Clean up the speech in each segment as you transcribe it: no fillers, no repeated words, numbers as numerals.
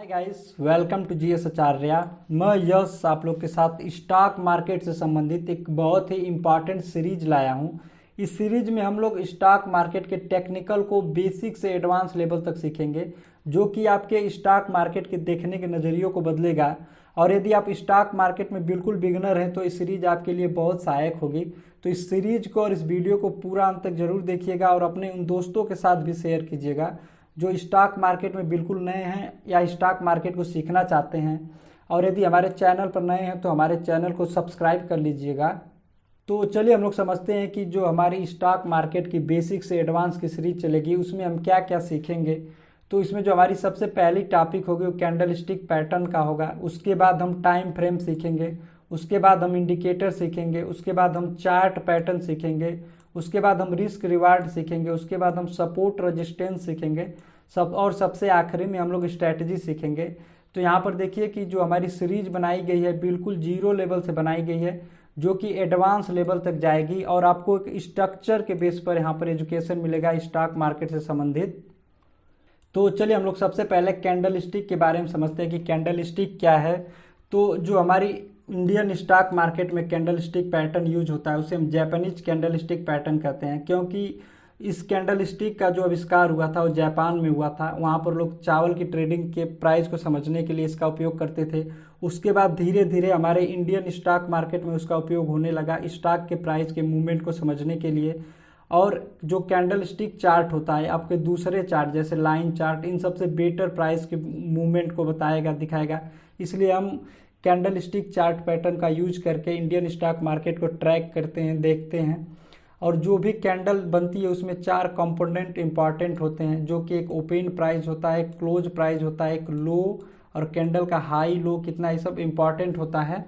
Hi guys, welcome to GS Acharya. मैं यश आप लोग के साथ स्टॉक मार्केट से संबंधित एक बहुत ही इम्पॉर्टेंट सीरीज लाया हूं। इस सीरीज में हम लोग स्टॉक मार्केट के टेक्निकल को बेसिक से एडवांस लेवल तक सीखेंगे, जो कि आपके स्टॉक मार्केट के देखने के नज़रियों को बदलेगा। और यदि आप स्टॉक मार्केट में बिल्कुल बिगनर हैं तो इस सीरीज आपके लिए बहुत सहायक होगी। तो इस सीरीज को और इस वीडियो को पूरा अंत तक जरूर देखिएगा और अपने उन दोस्तों के साथ भी शेयर कीजिएगा जो स्टॉक मार्केट में बिल्कुल नए हैं या स्टॉक मार्केट को सीखना चाहते हैं। और यदि हमारे चैनल पर नए हैं तो हमारे चैनल को सब्सक्राइब कर लीजिएगा। तो चलिए हम लोग समझते हैं कि जो हमारी स्टॉक मार्केट की बेसिक से एडवांस की सीरीज चलेगी उसमें हम क्या क्या सीखेंगे। तो इसमें जो हमारी सबसे पहली टॉपिक होगी वो कैंडल स्टिक पैटर्न का होगा। उसके बाद हम टाइम फ्रेम सीखेंगे, उसके बाद हम इंडिकेटर सीखेंगे, उसके बाद हम चार्ट पैटर्न सीखेंगे, उसके बाद हम रिस्क रिवार्ड सीखेंगे, उसके बाद हम सपोर्ट रेजिस्टेंस सीखेंगे और सबसे आखिरी में हम लोग स्ट्रैटेजी सीखेंगे। तो यहाँ पर देखिए कि जो हमारी सीरीज बनाई गई है बिल्कुल जीरो लेवल से बनाई गई है, जो कि एडवांस लेवल तक जाएगी और आपको एक स्ट्रक्चर के बेस पर यहाँ पर एजुकेशन मिलेगा स्टॉक मार्केट से संबंधित। तो चलिए हम लोग सबसे पहले कैंडल स्टिक के बारे में समझते हैं कि कैंडल स्टिक क्या है। तो जो हमारी इंडियन स्टॉक मार्केट में कैंडल स्टिक पैटर्न यूज होता है उसे हम जापानीज कैंडल स्टिक पैटर्न कहते हैं, क्योंकि इस कैंडल स्टिक का जो आविष्कार हुआ था वो जापान में हुआ था। वहाँ पर लोग चावल की ट्रेडिंग के प्राइस को समझने के लिए इसका उपयोग करते थे। उसके बाद धीरे धीरे हमारे इंडियन स्टॉक मार्केट में उसका उपयोग होने लगा स्टॉक के प्राइस के मूवमेंट को समझने के लिए। और जो कैंडल स्टिक चार्ट होता है आपके दूसरे चार्ट जैसे लाइन चार्ट इन सबसे बेटर प्राइस के मूवमेंट को बताएगा दिखाएगा। इसलिए हम कैंडल स्टिक चार्ट पैटर्न का यूज करके इंडियन स्टॉक मार्केट को ट्रैक करते हैं, देखते हैं। और जो भी कैंडल बनती है उसमें 4 कंपोनेंट इंपॉर्टेंट होते हैं, जो कि एक ओपन प्राइस होता है, क्लोज प्राइस होता है, एक लो और कैंडल का हाई लो कितना, ये सब इंपॉर्टेंट होता है।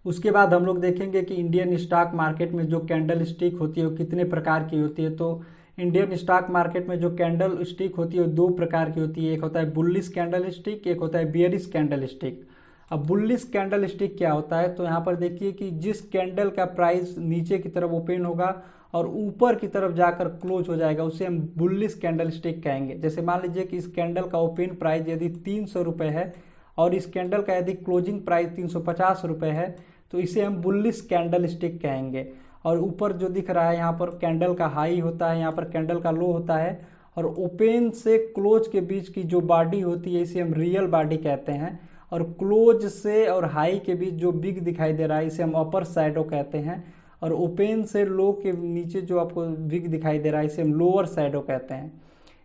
उसके बाद हम लोग देखेंगे कि इंडियन स्टॉक मार्केट में जो कैंडल स्टिक होती है वो कितने प्रकार की होती है। तो इंडियन स्टॉक मार्केट में जो कैंडल स्टिक होती है वो 2 प्रकार की होती है, एक होता है बुलिश कैंडल स्टिक, एक होता है बियरिश कैंडल स्टिक। अब बुलिश कैंडल स्टिक क्या होता है, तो यहाँ पर देखिए कि जिस कैंडल का प्राइस नीचे की तरफ ओपन होगा और ऊपर की तरफ जाकर क्लोज हो जाएगा उसे हम बुलिश कैंडल स्टिक कहेंगे। जैसे मान लीजिए कि इस कैंडल का ओपन प्राइस यदि 300 रुपये है और इस कैंडल का यदि क्लोजिंग प्राइस 350 रुपये है तो इसे हम बुलिश कैंडल स्टिक कहेंगे। और ऊपर जो दिख रहा है यहाँ पर कैंडल का हाई होता है, यहाँ पर कैंडल का लो होता है और ओपन से क्लोज के बीच की जो बॉडी होती है इसे हम रियल बॉडी कहते हैं। और क्लोज से और हाई के बीच जो बिग दिखाई दे रहा है इसे हम अपर शैडो कहते हैं। और ओपन से लो के नीचे जो आपको बिग दिखाई दे रहा है इसे हम लोअर शैडो कहते हैं।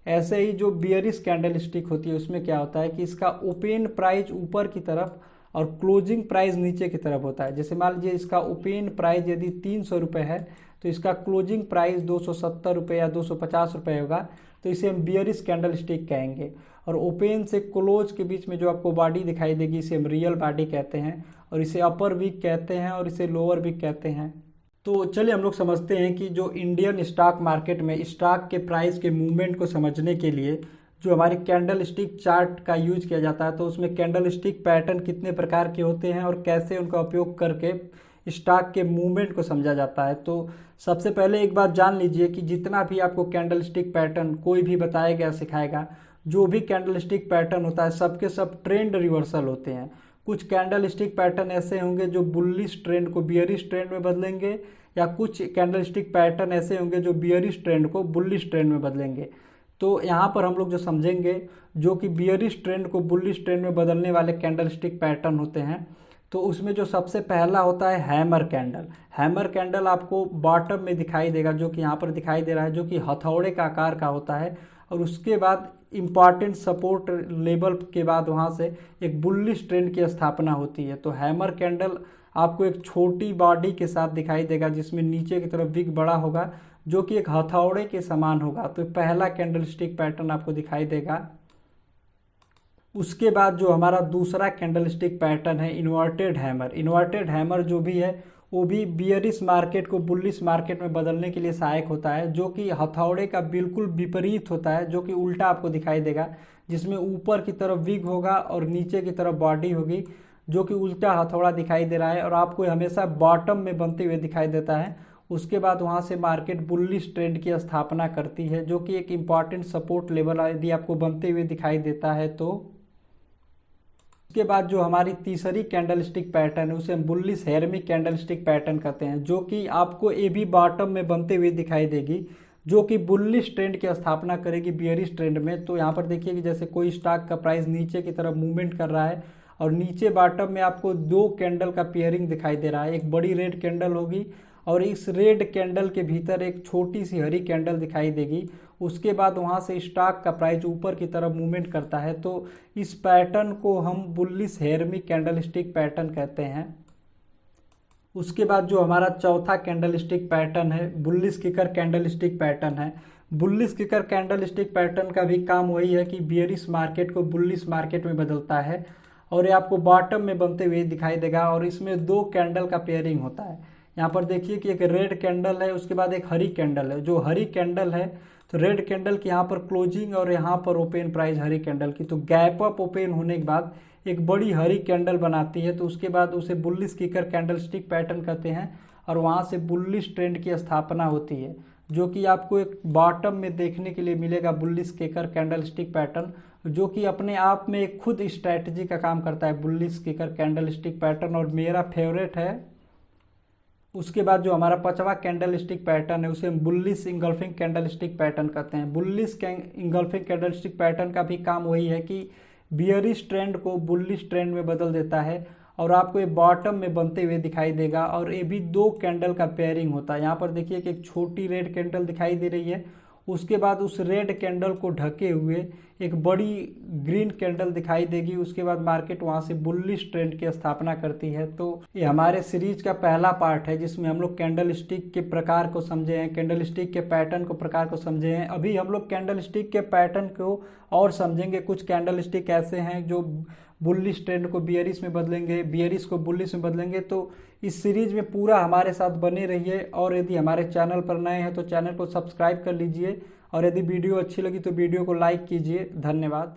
ऐसे ही जो बियरिश कैंडल स्टिक होती है उसमें क्या होता है कि इसका ओपन प्राइस ऊपर की तरफ और क्लोजिंग प्राइस नीचे की तरफ होता है। जैसे मान लीजिए इसका ओपन प्राइस यदि 300 रुपये है तो इसका क्लोजिंग प्राइस 270 रुपये या 250 रुपये होगा, तो इसे हम बियरिश कैंडल स्टिक कहेंगे। और ओपन से क्लोज के बीच में जो आपको बॉडी दिखाई देगी इसे हम रियल बॉडी कहते हैं और इसे अपर वीक कहते हैं और इसे लोअर वीक कहते हैं। तो चलिए हम लोग समझते हैं कि जो इंडियन स्टॉक मार्केट में स्टॉक के प्राइस के मूवमेंट को समझने के लिए जो हमारी कैंडल स्टिक चार्ट का यूज किया जाता है तो उसमें कैंडल स्टिक पैटर्न कितने प्रकार के होते हैं और कैसे उनका उपयोग करके स्टॉक के मूवमेंट को समझा जाता है। तो सबसे पहले एक बात जान लीजिए कि जितना भी आपको कैंडल स्टिक पैटर्न कोई भी बताएगा सिखाएगा, जो भी कैंडल स्टिक पैटर्न होता है सबके सब ट्रेंड रिवर्सल होते हैं। कुछ कैंडल स्टिक पैटर्न ऐसे होंगे जो बुलिश ट्रेंड को बियरिश ट्रेंड में बदलेंगे, या कुछ कैंडल स्टिक पैटर्न ऐसे होंगे जो बियरिश ट्रेंड को बुलिश ट्रेंड में बदलेंगे। तो यहाँ पर हम लोग जो समझेंगे जो कि बियरिश ट्रेंड को बुलिश ट्रेंड में बदलने वाले कैंडल स्टिक पैटर्न होते हैं। तो उसमें जो सबसे पहला होता है हैमर कैंडल। हैमर कैंडल आपको बॉटम में दिखाई देगा, जो कि यहाँ पर दिखाई दे रहा है, जो कि हथौड़े का आकार का होता है। और उसके बाद इम्पॉर्टेंट सपोर्ट लेवल के बाद वहाँ से एक बुलिश ट्रेंड की स्थापना होती है। तो हैमर कैंडल आपको एक छोटी बॉडी के साथ दिखाई देगा जिसमें नीचे की तरफ विग बड़ा होगा, जो कि एक हथौड़े के समान होगा। तो पहला कैंडल स्टिक पैटर्न आपको दिखाई देगा। उसके बाद जो हमारा दूसरा कैंडल स्टिक पैटर्न है इन्वर्टेड हैमर। इन्वर्टेड हैमर जो भी है वो भी बियरिश मार्केट को बुलिश मार्केट में बदलने के लिए सहायक होता है, जो कि हथौड़े का बिल्कुल विपरीत होता है, जो कि उल्टा आपको दिखाई देगा, जिसमें ऊपर की तरफ विग होगा और नीचे की तरफ बॉडी होगी, जो कि उल्टा हथौड़ा दिखाई दे रहा है और आपको हमेशा बॉटम में बनते हुए दिखाई देता है। उसके बाद वहाँ से मार्केट बुलिश ट्रेंड की स्थापना करती है, जो कि एक इम्पॉर्टेंट सपोर्ट लेवल यदि आपको बनते हुए दिखाई देता है तो उसके बाद जो हमारी तीसरी कैंडलस्टिक पैटर्न है उसे हम बुलिश हेरमिक कैंडलस्टिक पैटर्न कहते हैं, जो कि आपको ए बी बॉटम में बनते हुए दिखाई देगी, जो कि बुलिश ट्रेंड की स्थापना करेगी बियरिश ट्रेंड में। तो यहाँ पर देखिए कि जैसे कोई स्टॉक का प्राइस नीचे की तरफ मूवमेंट कर रहा है और नीचे बॉटम में आपको दो कैंडल का पेयरिंग दिखाई दे रहा है, एक बड़ी रेड कैंडल होगी और इस रेड कैंडल के भीतर एक छोटी सी हरी कैंडल दिखाई देगी। उसके बाद वहाँ से स्टॉक का प्राइस ऊपर की तरफ मूवमेंट करता है। तो इस पैटर्न को हम बुलिश हेरमिक कैंडलस्टिक पैटर्न कहते हैं। उसके बाद जो हमारा चौथा कैंडलस्टिक पैटर्न है बुलिश किकर कैंडलस्टिक पैटर्न है। बुलिश किकर कैंडलस्टिक पैटर्न का भी काम वही है कि बियरिश मार्केट को बुलिश मार्केट में बदलता है और ये आपको बॉटम में बनते हुए दिखाई देगा और इसमें दो कैंडल का पेयरिंग होता है। यहाँ पर देखिए कि एक रेड कैंडल है, उसके बाद एक हरी कैंडल है। जो हरी कैंडल है तो रेड कैंडल की यहाँ पर क्लोजिंग और यहाँ पर ओपन प्राइस हरी कैंडल की, तो गैप अप ओपन होने के बाद एक बड़ी हरी कैंडल बनाती है। तो उसके बाद उसे बुलिश किकर कैंडलस्टिक पैटर्न कहते हैं और वहाँ से बुलिश ट्रेंड की स्थापना होती है, जो कि आपको एक बॉटम में देखने के लिए मिलेगा बुलिश किकर कैंडलस्टिक पैटर्न, जो कि अपने आप में एक खुद स्ट्रैटेजी का काम करता है बुलिश किकर कैंडलस्टिक पैटर्न और मेरा फेवरेट है। उसके बाद जो हमारा पांचवा कैंडलस्टिक पैटर्न है उसे हम बुलिश इंगल्फिंग कैंडलस्टिक पैटर्न कहते हैं। बुलिश इंगल्फिंग कैंडलस्टिक पैटर्न का भी काम वही है कि बियरिश ट्रेंड को बुलिश ट्रेंड में बदल देता है और आपको ये बॉटम में बनते हुए दिखाई देगा और ये भी दो कैंडल का पेयरिंग होता है। यहाँ पर देखिए कि एक छोटी रेड कैंडल दिखाई दे रही है, उसके बाद उस रेड कैंडल को ढके हुए एक बड़ी ग्रीन कैंडल दिखाई देगी। उसके बाद मार्केट वहाँ से बुलिश ट्रेंड की स्थापना करती है। तो ये हमारे सीरीज का पहला पार्ट है जिसमें हम लोग कैंडल स्टिक के प्रकार को समझे हैं, कैंडल स्टिक के पैटर्न को प्रकार को समझे हैं। अभी हम लोग कैंडल स्टिक के पैटर्न को और समझेंगे। कुछ कैंडल स्टिक ऐसे हैं जो बुलिश ट्रेंड को बियरिश में बदलेंगे, बियरिश को बुलिश में बदलेंगे। तो इस सीरीज में पूरा हमारे साथ बने रहिए और यदि हमारे चैनल पर नए हैं तो चैनल को सब्सक्राइब कर लीजिए और यदि वीडियो अच्छी लगी तो वीडियो को लाइक कीजिए। धन्यवाद।